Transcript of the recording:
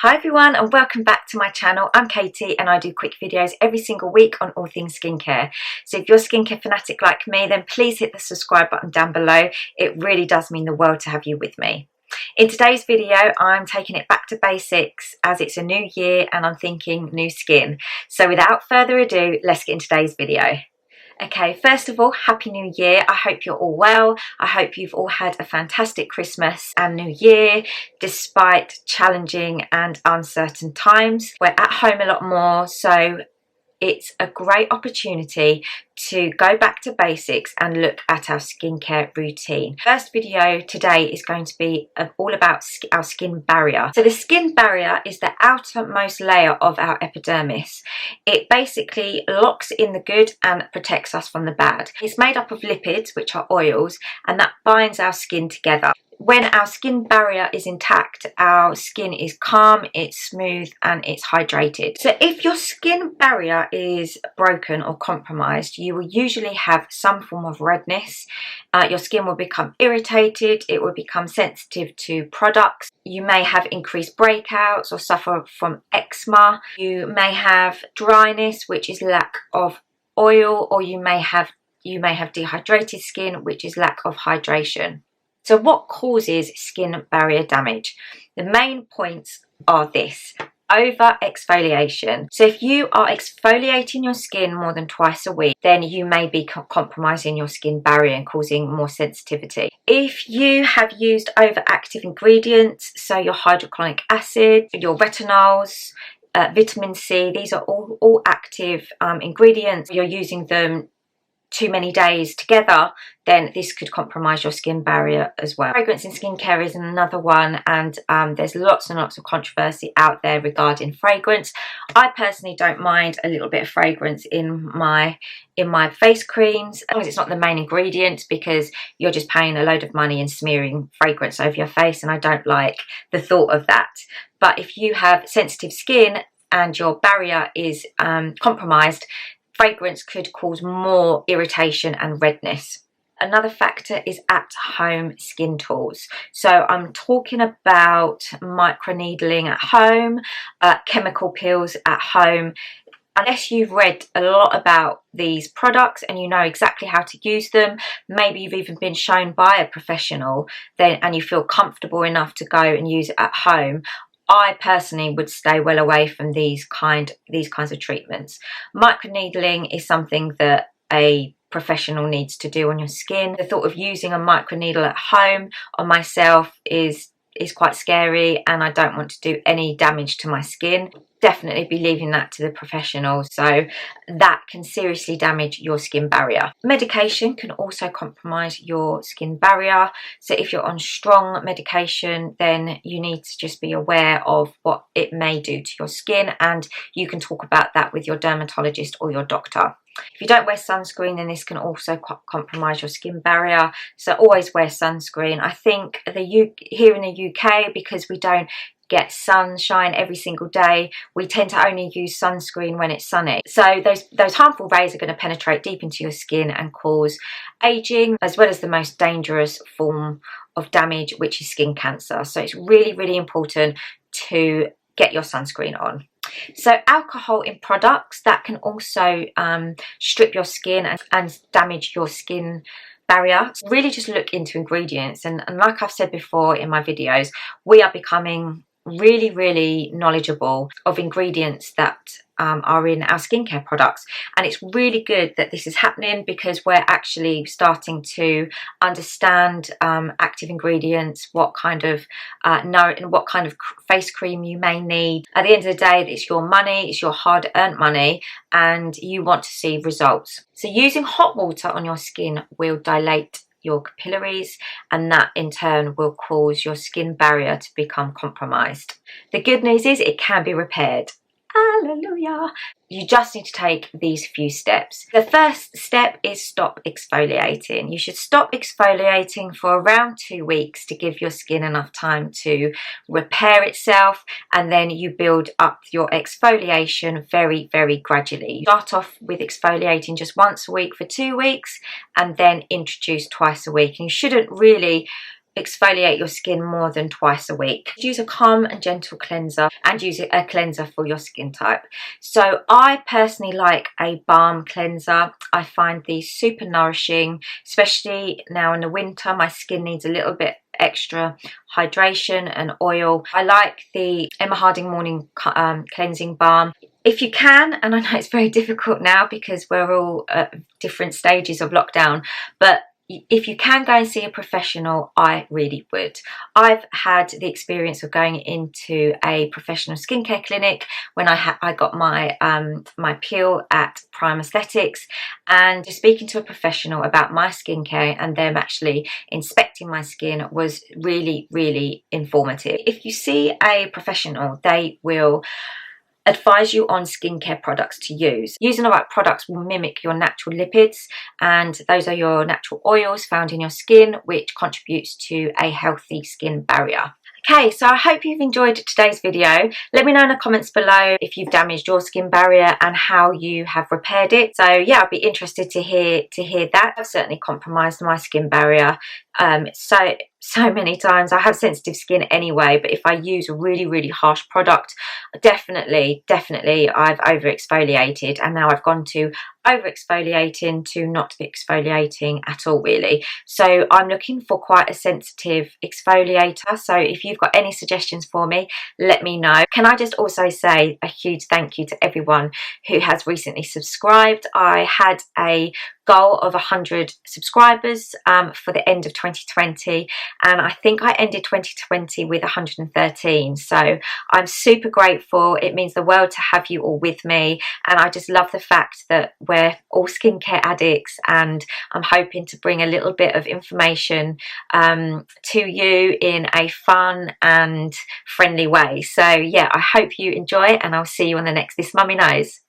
Hi everyone and welcome back to my channel. I'm Katie and I do quick videos every single week on all things skincare. So if you're a skincare fanatic like me, then please hit the subscribe button down below. It really does mean the world to have you with me. In today's video, I'm taking it back to basics as it's a new year and I'm thinking new skin. So without further ado, let's get into today's video. Okay, first of all, Happy New Year. I hope you're all well. I hope you've all had a fantastic Christmas and New Year, despite challenging and uncertain times. We're at home a lot more, so it's a great opportunity to go back to basics and look at our skincare routine. First video today is going to be all about our skin barrier. So the skin barrier is the outermost layer of our epidermis. It basically locks in the good and protects us from the bad. It's made up of lipids, which are oils, and that binds our skin together. When our skin barrier is intact, our skin is calm, it's smooth and it's hydrated. So if your skin barrier is broken or compromised, you will usually have some form of redness. Your skin will become irritated, it will become sensitive to products. You may have increased breakouts or suffer from eczema. You may have dryness, which is lack of oil, or you may have dehydrated skin, which is lack of hydration. So what causes skin barrier damage? The main points are this: over exfoliation. So if you are exfoliating your skin more than twice a week, then you may be compromising your skin barrier and causing more sensitivity. If you have used overactive ingredients, so your hydrochloric acid, your retinols, vitamin C, these are all active ingredients. You're using them too many days together, then this could compromise your skin barrier as well. Fragrance in skincare is another one, and there's lots and lots of controversy out there regarding fragrance. I personally don't mind a little bit of fragrance in my face creams, as long as it's not the main ingredient, because you're just paying a load of money and smearing fragrance over your face, and I don't like the thought of that. But if you have sensitive skin and your barrier is compromised, fragrance could cause more irritation and redness. Another factor is at-home skin tools. So I'm talking about microneedling at home, chemical peels at home. Unless you've read a lot about these products and you know exactly how to use them, maybe you've even been shown by a professional, and you feel comfortable enough to go and use it at home, I personally would stay well away from these kinds of treatments. Microneedling is something that a professional needs to do on your skin. The thought of using a microneedle at home on myself is quite scary, and I don't want to do any damage to my skin. Definitely be leaving that to the professionals, so that can seriously damage your skin barrier. Medication can also compromise your skin barrier, so if you're on strong medication, then you need to just be aware of what it may do to your skin, and you can talk about that with your dermatologist or your doctor. If you don't wear sunscreen, then this can also compromise your skin barrier, so always wear sunscreen. I think here in the UK, because we don't get sunshine every single day, we tend to only use sunscreen when it's sunny. So those harmful rays are going to penetrate deep into your skin and cause aging, as well as the most dangerous form of damage, which is skin cancer. So it's really, really important to get your sunscreen on. So alcohol in products, that can also strip your skin and damage your skin barrier. So really just look into ingredients, and like I've said before in my videos, we are becoming really, really knowledgeable of ingredients that are in our skincare products, and it's really good that this is happening, because we're actually starting to understand active ingredients, what kind of face cream you may need. At the end of the day, it's your money, it's your hard-earned money, and you want to see results. So using hot water on your skin will dilate your capillaries, and that in turn will cause your skin barrier to become compromised. The good news is it can be repaired. Hallelujah! You just need to take these few steps. The first step is stop exfoliating. You should stop exfoliating for around 2 weeks to give your skin enough time to repair itself, and then you build up your exfoliation very, very gradually. Start off with exfoliating just once a week for 2 weeks, and then introduce twice a week. And you shouldn't really exfoliate your skin more than twice a week. Use a calm and gentle cleanser and use a cleanser for your skin type. So I personally like a balm cleanser. I find these super nourishing, especially now in the winter. My skin needs a little bit extra hydration and oil. I like the Emma Harding Morning Cleansing Balm. If you can, and I know it's very difficult now because we're all at different stages of lockdown, but if you can go and see a professional, I really would. I've had the experience of going into a professional skincare clinic when I got my my peel at Prime Aesthetics, and just speaking to a professional about my skincare and them actually inspecting my skin was really, really informative. If you see a professional, they will advise you on skincare products to use. Using the right products will mimic your natural lipids, and those are your natural oils found in your skin, which contributes to a healthy skin barrier. Okay, so I hope you've enjoyed today's video. Let me know in the comments below if you've damaged your skin barrier and how you have repaired it. So yeah, I'd be interested to hear that. I've certainly compromised my skin barrier so many times. I have sensitive skin anyway, but if I use a really, really harsh product, definitely I've over exfoliated, and now I've gone to over exfoliating to not exfoliating at all, really. So I'm looking for quite a sensitive exfoliator. So if you've got any suggestions for me, let me know. Can I just also say a huge thank you to everyone who has recently subscribed. I had a goal of 100 subscribers for the end of 2020, and I think I ended 2020 with 113. So I'm super grateful. It means the world to have you all with me, and I just love the fact that we're all skincare addicts, and I'm hoping to bring a little bit of information to you in a fun and friendly way. So yeah, I hope you enjoy, and I'll see you on the next This Mummy Knows.